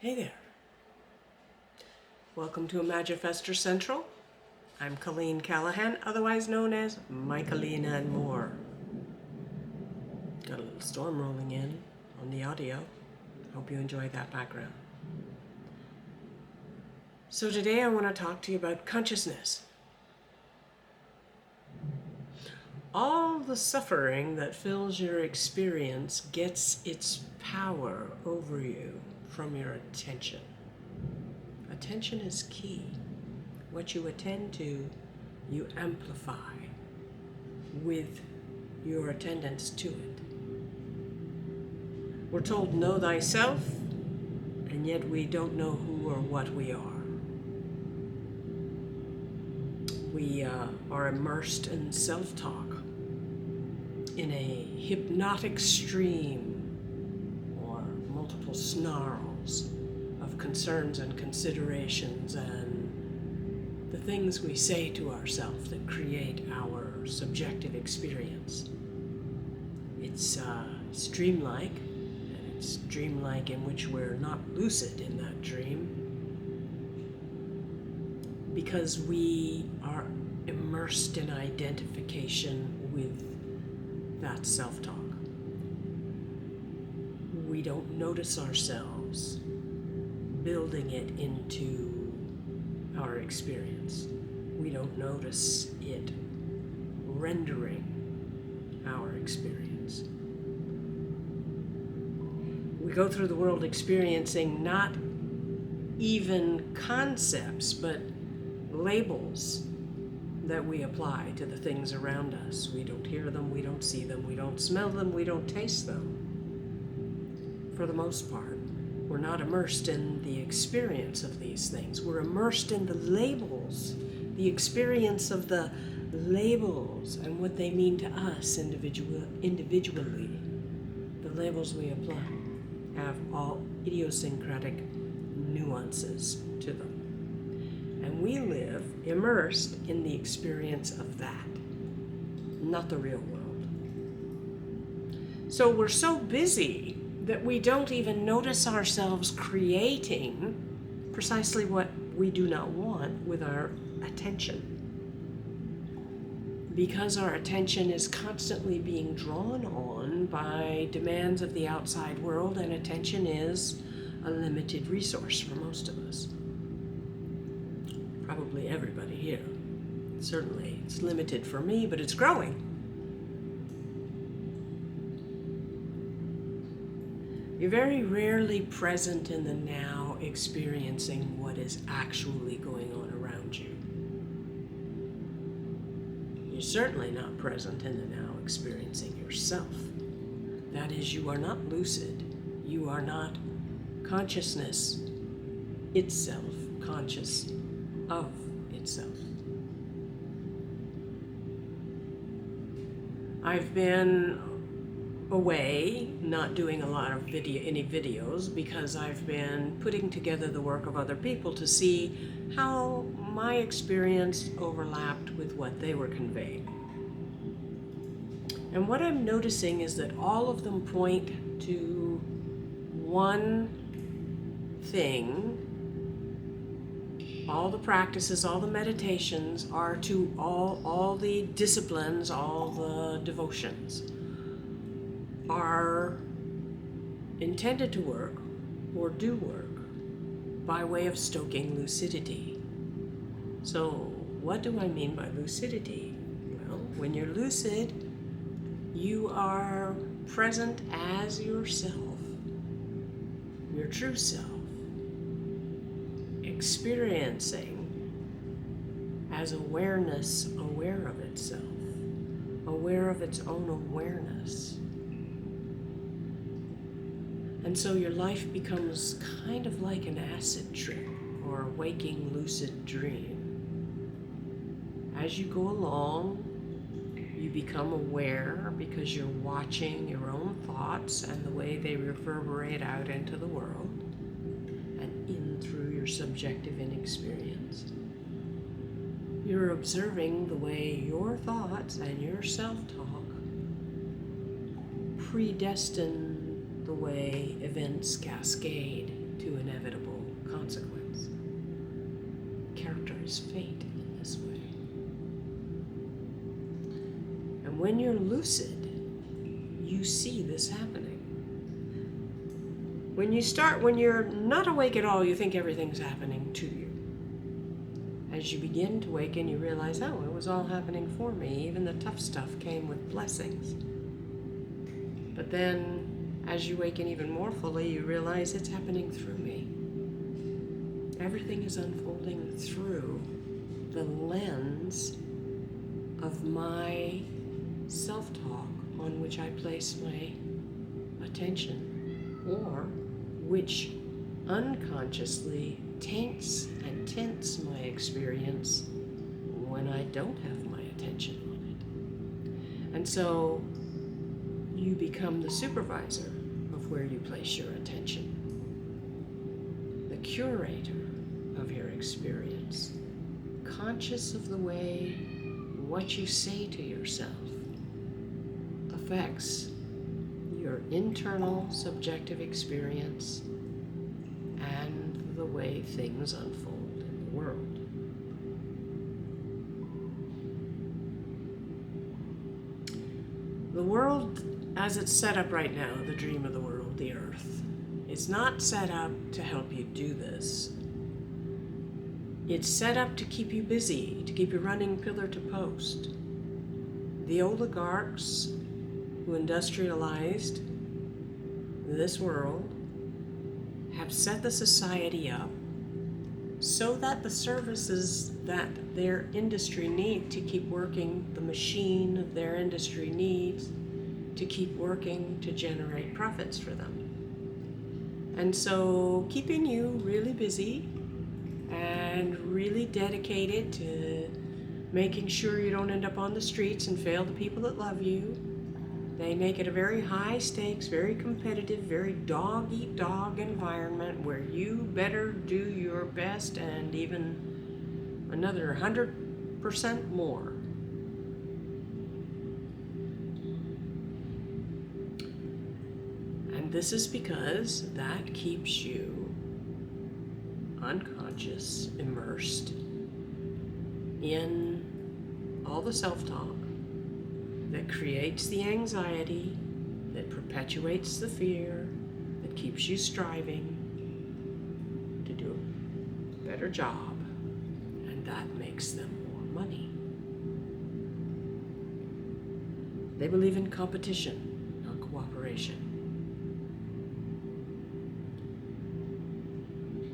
Hey there. Welcome to Imagifestation Central. I'm Colleen Callahan, otherwise known as Michaelina and More. Got a little storm rolling in on the audio. Hope you enjoy that background. So today I want to talk to you about consciousness. All the suffering that fills your experience gets its power over you from your attention. Attention is key. What you attend to, you amplify with your attendance to it. We're told, know thyself, and yet we don't know who or what we are. We are immersed in self-talk, in a hypnotic stream or multiple snarls of concerns and considerations and the things we say to ourselves that create our subjective experience. It's dreamlike, and it's dreamlike in which we're not lucid in that dream because we are immersed in identification with that self-talk. We don't notice ourselves building it into our experience. We don't notice it rendering our experience. We go through the world experiencing not even concepts, but labels that we apply to the things around us. We don't hear them, we don't see them, we don't smell them, we don't taste them. For the most part, we're not immersed in the experience of these things. We're immersed in the labels, the experience of the labels and what they mean to us individually. The labels we apply have all idiosyncratic nuances to them. And we live immersed in the experience of that, not the real world. So we're so busy that we don't even notice ourselves creating precisely what we do not want with our attention. Because our attention is constantly being drawn on by demands of the outside world, and attention is a limited resource for most of us. Probably everybody here. Certainly, it's limited for me, but it's growing. You're very rarely present in the now, experiencing what is actually going on around you. You're certainly not present in the now, experiencing yourself. That is, you are not lucid. You are not consciousness itself, conscious of itself. I've been away, not doing a lot of any videos, because I've been putting together the work of other people to see how my experience overlapped with what they were conveying. And what I'm noticing is that all of them point to one thing. All the practices, all the meditations are to all the disciplines, all the devotions are intended to work or do work by way of stoking lucidity. So what do I mean by lucidity? Well, when you're lucid, you are present as yourself, your true self, experiencing as awareness, aware of itself, aware of its own awareness. And so your life becomes kind of like an acid trip or a waking lucid dream. As you go along, you become aware because you're watching your own thoughts and the way they reverberate out into the world and in through your subjective inexperience. You're observing the way your thoughts and your self-talk predestine the way events cascade to inevitable consequence. Character is fate in this way. And when you're lucid, you see this happening. When you're not awake at all, you think everything's happening to you. As you begin to waken, you realize, oh, it was all happening for me. Even the tough stuff came with blessings. But then, as you waken even more fully, you realize it's happening through me. Everything is unfolding through the lens of my self-talk on which I place my attention, or which unconsciously taints and tints my experience when I don't have my attention on it. And so you become the supervisor of where you place your attention, the curator of your experience, conscious of the way what you say to yourself affects your internal subjective experience and the way things unfold in the world. The world, as it's set up right now, the dream of the world, the earth, is not set up to help you do this. It's set up to keep you busy, to keep you running pillar to post. The oligarchs who industrialized this world have set the society up so that the services that their industry need to keep working, the machine of their industry needs to keep working to generate profits for them. And so keeping you really busy and really dedicated to making sure you don't end up on the streets and fail the people that love you. They make it a very high stakes, very competitive, very dog-eat-dog environment where you better do your best and even another 100% more. And this is because that keeps you unconscious, immersed in all the self-talk that creates the anxiety, that perpetuates the fear, that keeps you striving to do a better job, and that makes them more money. They believe in competition, not cooperation.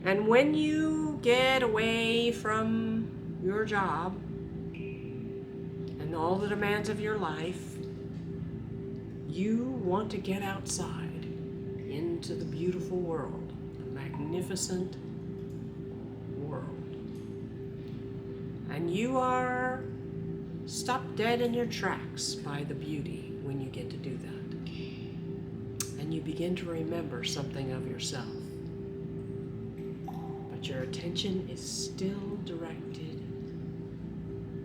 And when you get away from your job and all the demands of your life, you want to get outside into the beautiful world, the magnificent world. And you are stopped dead in your tracks by the beauty when you get to do that. And you begin to remember something of yourself. But your attention is still directed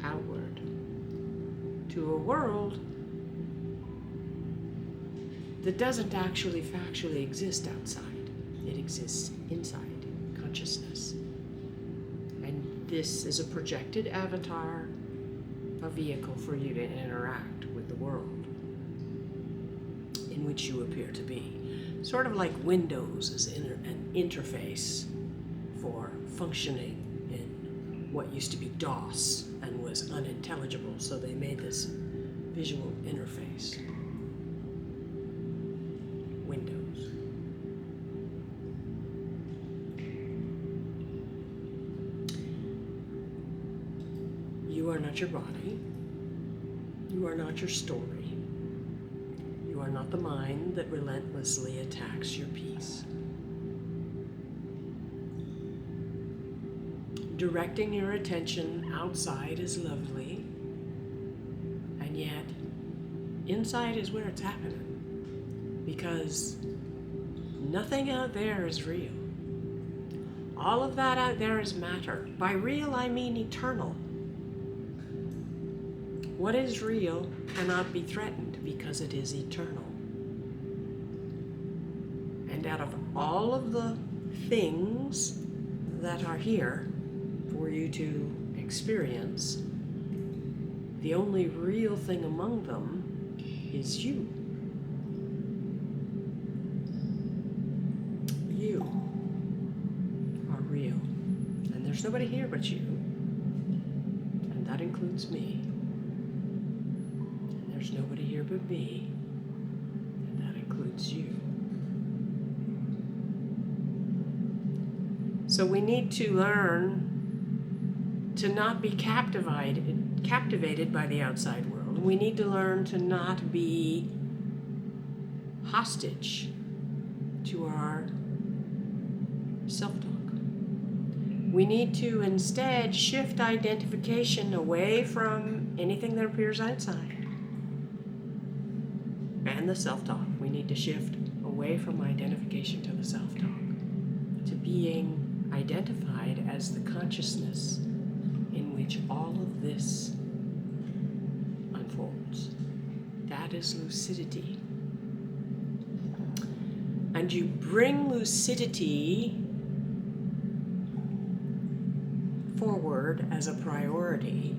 outward to a world that doesn't actually factually exist outside. It exists inside consciousness. And this is a projected avatar, a vehicle for you to interact with the world in which you appear to be. Sort of like Windows is an interface for functioning in what used to be DOS and was unintelligible, so they made this visual interface. Windows. You are not your body. You are not your story. You are not the mind that relentlessly attacks your peace. Directing your attention outside is lovely, and yet inside is where it's happening, because nothing out there is real. All of that out there is matter. By real, I mean eternal. What is real cannot be threatened because it is eternal. And out of all of the things that are here for you to experience, the only real thing among them is you. You are real. And there's nobody here but you. And that includes me. And there's nobody here but me. And that includes you. So we need to learn to not be captivated by the outside world. We need to learn to not be hostage to our self-talk. We need to instead shift identification away from anything that appears outside. And the self-talk. We need to shift away from identification to the self-talk, to being identified as the consciousness in which all of this unfolds. That is lucidity. And you bring lucidity forward as a priority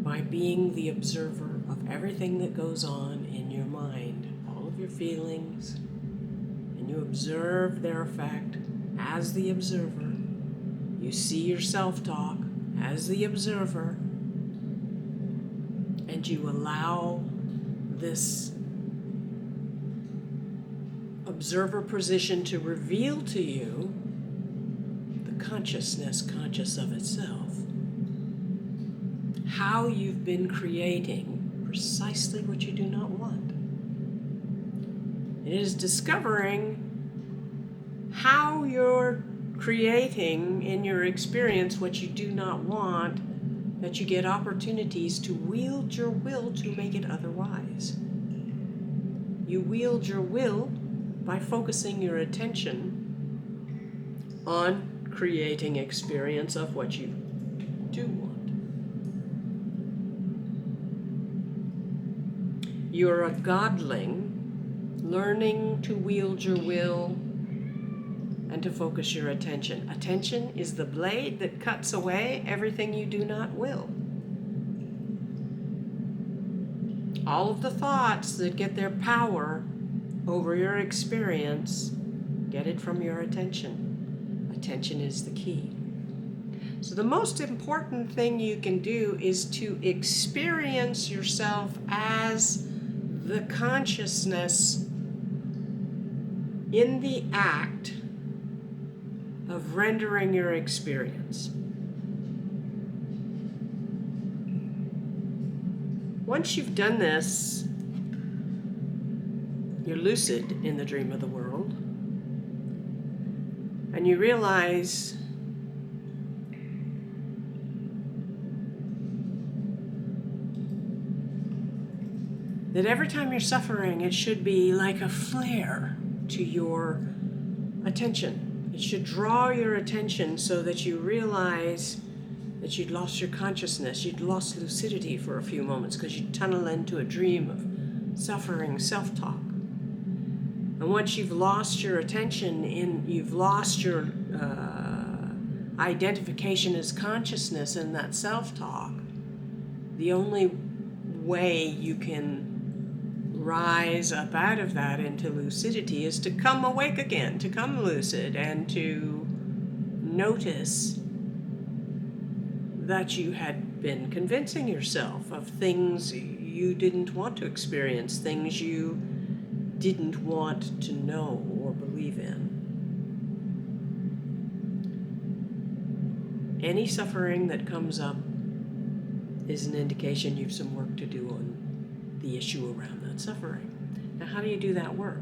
by being the observer of everything that goes on in your mind, all of your feelings, and you observe their effect as the observer. You see your self-talk as the observer, and you allow this observer position to reveal to you the consciousness conscious of itself. How you've been creating precisely what you do not want. It is discovering how you're creating in your experience what you do not want, that you get opportunities to wield your will to make it otherwise. You wield your will by focusing your attention on creating experience of what you do want. You're a godling learning to wield your will and to focus your attention. Attention is the blade that cuts away everything you do not will. All of the thoughts that get their power over your experience, get it from your attention. Attention is the key. So the most important thing you can do is to experience yourself as the consciousness in the act of rendering your experience. Once you've done this, you're lucid in the dream of the world, and you realize that every time you're suffering, it should be like a flare to your attention. It should draw your attention so that you realize that you'd lost your consciousness, you'd lost lucidity for a few moments because you tunnel into a dream of suffering self-talk. And once you've lost your attention, you've lost your identification as consciousness in that self-talk, the only way you can rise up out of that into lucidity is to come awake again, to come lucid, and to notice that you had been convincing yourself of things you didn't want to experience, things you didn't want to know or believe in. Any suffering that comes up is an indication you've some work to do on the issue around that suffering. Now, how do you do that work?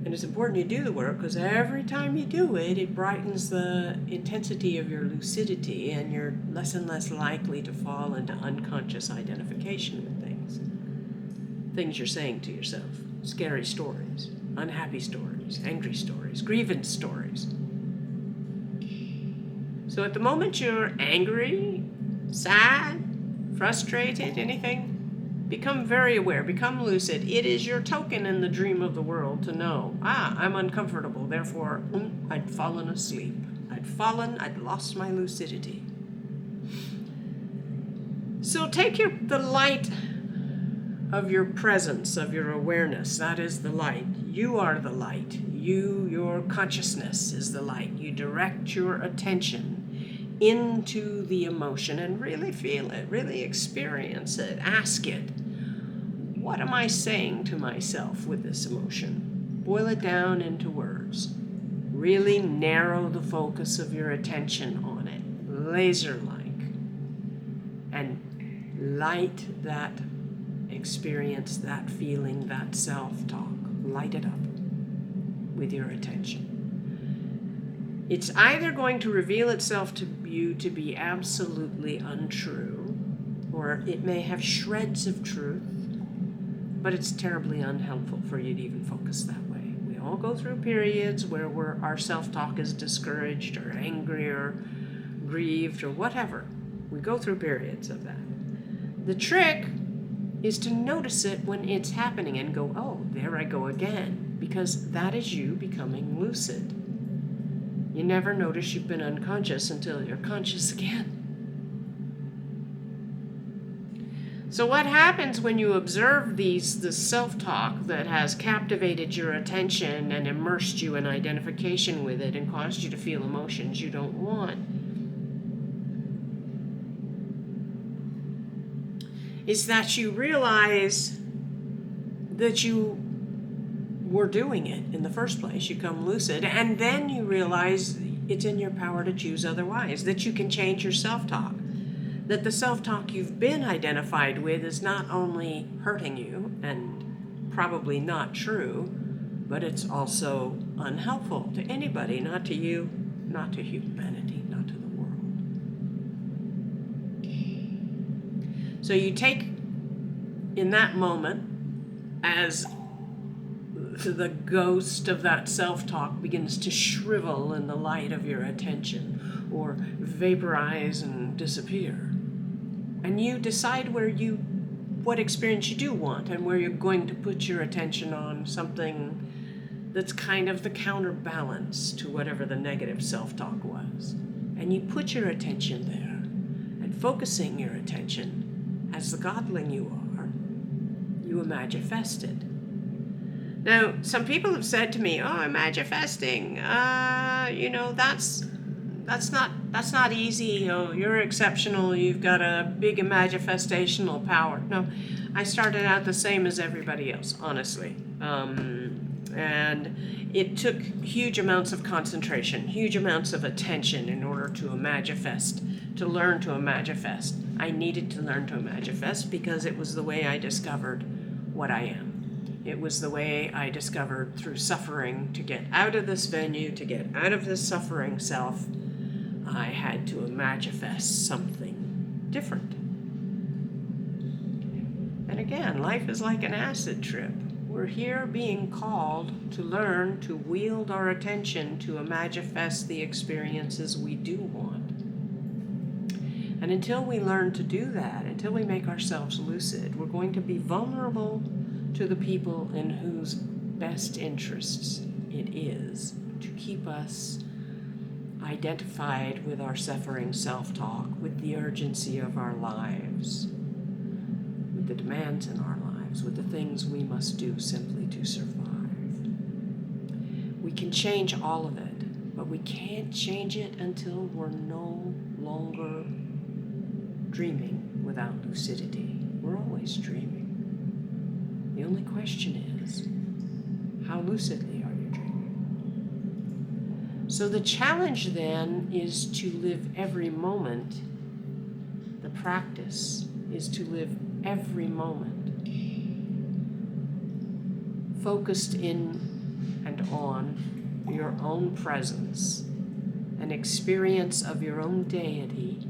And it's important you do the work because every time you do it, it brightens the intensity of your lucidity, and you're less and less likely to fall into unconscious identification with things. Things you're saying to yourself. Scary stories, unhappy stories, angry stories, grievance stories. So at the moment you're angry, sad, frustrated, anything, Become very aware, become lucid. It is your token in the dream of the world to know, I'm uncomfortable, therefore I'd fallen asleep. I'd lost my lucidity. So take the light of your presence, of your awareness. That is the light. You are the light. Your consciousness is the light. You direct your attention into the emotion and really feel it, really experience it. Ask it, what am I saying to myself with this emotion? Boil it down into words. Really narrow the focus of your attention on it, laser-like, and light that experience, that feeling, that self-talk. Light it up with your attention. It's either going to reveal itself to you to be absolutely untrue, or it may have shreds of truth, but it's terribly unhelpful for you to even focus that way. We all go through periods where our self-talk is discouraged or angry or grieved or whatever. We go through periods of that. The trick is to notice it when it's happening and go, oh, there I go again, because that is you becoming lucid. You never notice you've been unconscious until you're conscious again. So what happens when you observe the self-talk that has captivated your attention and immersed you in identification with it and caused you to feel emotions you don't want, is that you realize that you were doing it in the first place. You come lucid, and then you realize it's in your power to choose otherwise, that you can change your self-talk, that the self-talk you've been identified with is not only hurting you and probably not true, but it's also unhelpful to anybody, not to you, not to humanity, not to the world. So you take in that moment, as the ghost of that self-talk begins to shrivel in the light of your attention or vaporize and disappear, and you decide what experience you do want and where you're going to put your attention on something that's kind of the counterbalance to whatever the negative self-talk was. And you put your attention there, and focusing your attention as the godling you are, you imagifest it. Now, some people have said to me, oh, imagifesting, that's not easy. Oh, you're exceptional. You've got a big imagifestational power. No, I started out the same as everybody else, honestly. And it took huge amounts of concentration, huge amounts of attention in order to imagifest, to learn to imagifest. I needed to learn to imagifest because it was the way I discovered what I am. It was the way I discovered through suffering to get out of this venue, to get out of this suffering self. I had to imagifest something different. And again, life is like an acid trip. We're here being called to learn to wield our attention to imagifest the experiences we do want. And until we learn to do that, until we make ourselves lucid, we're going to be vulnerable to the people in whose best interests it is to keep us identified with our suffering self-talk, with the urgency of our lives, with the demands in our lives, with the things we must do simply to survive. We can change all of it, but we can't change it until we're no longer dreaming without lucidity. We're always dreaming. The only question is, how lucidly are you dreaming? So the challenge then is to live every moment. The practice is to live every moment focused in and on your own presence, an experience of your own deity.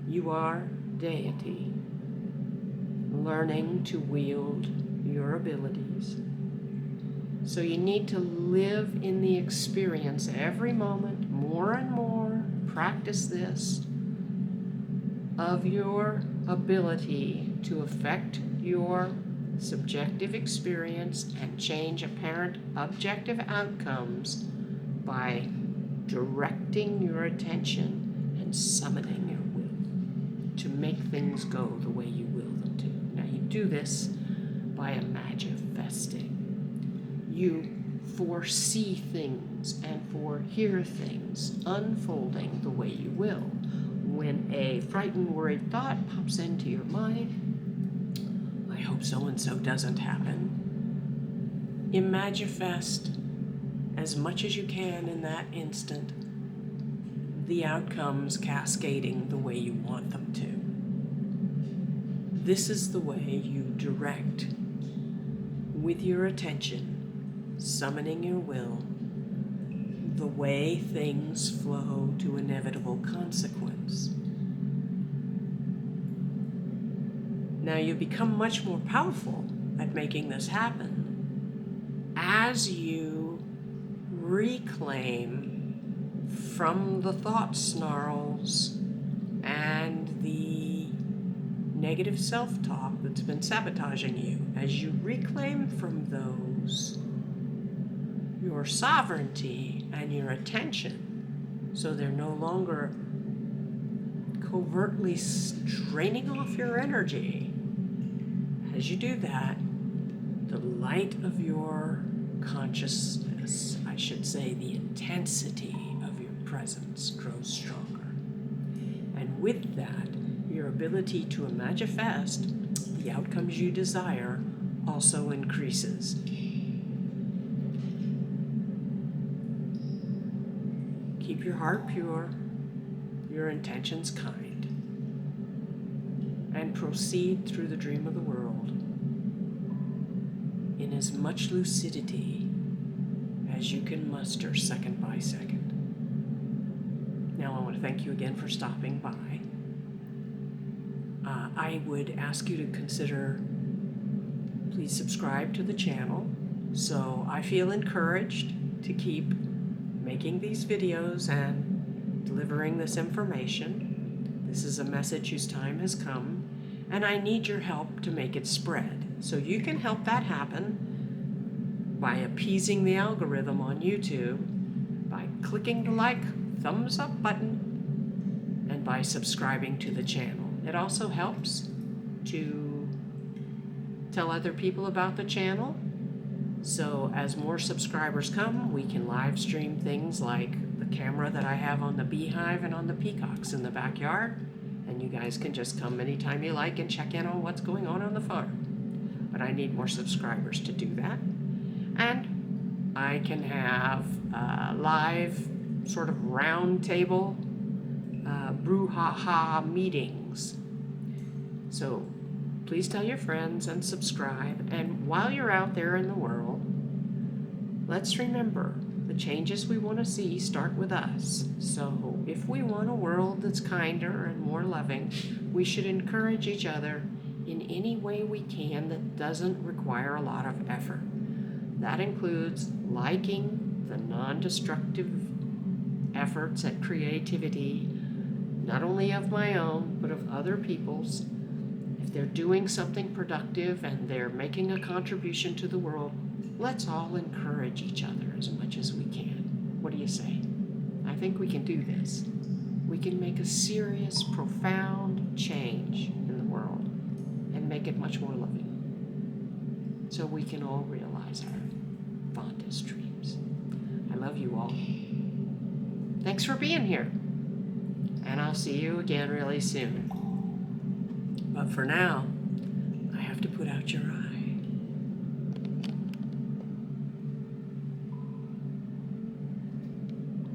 You are deity, learning to wield your abilities. So you need to live in the experience every moment, more and more, practice this, of your ability to affect your subjective experience and change apparent objective outcomes by directing your attention and summoning your will to make things go the way you will them to. Now, you do this by imagifesting. You foresee things and hear things unfolding the way you will. When a frightened, worried thought pops into your mind, I hope so-and-so doesn't happen, imagifest as much as you can in that instant the outcomes cascading the way you want them to. This is the way you direct with your attention, summoning your will, the way things flow to inevitable consequence. Now you become much more powerful at making this happen as you reclaim from the thought snarls and the negative self-talk that's been sabotaging you. As you reclaim from those your sovereignty and your attention, so they're no longer covertly draining off your energy. As you do that, the light of your consciousness, I should say the intensity of your presence, grows stronger. And with that, your ability to imagifest the outcomes you desire also increases. Keep your heart pure, your intentions kind, and proceed through the dream of the world in as much lucidity as you can muster second by second. Now I want to thank you again for stopping by. I would ask you to consider, please subscribe to the channel so I feel encouraged to keep making these videos and delivering this information. This is a message whose time has come, and I need your help to make it spread. So you can help that happen by appeasing the algorithm on YouTube, by clicking the like, thumbs up button, and by subscribing to the channel. It also helps to tell other people about the channel. So as more subscribers come, we can live stream things like the camera that I have on the beehive and on the peacocks in the backyard. And you guys can just come anytime you like and check in on what's going on the farm. But I need more subscribers to do that. And I can have live sort of round table brouhaha meetings. So please tell your friends and subscribe. And while you're out there in the world, let's remember the changes we want to see start with us. So if we want a world that's kinder and more loving, we should encourage each other in any way we can that doesn't require a lot of effort. That includes liking the non-destructive efforts at creativity, not only of my own, but of other people's. If they're doing something productive and they're making a contribution to the world, let's all encourage each other as much as we can. What do you say? I think we can do this. We can make a serious, profound change in the world and make it much more loving, so we can all realize our fondest dreams. I love you all. Thanks for being here. And I'll see you again really soon. But for now, I have to put out your eye.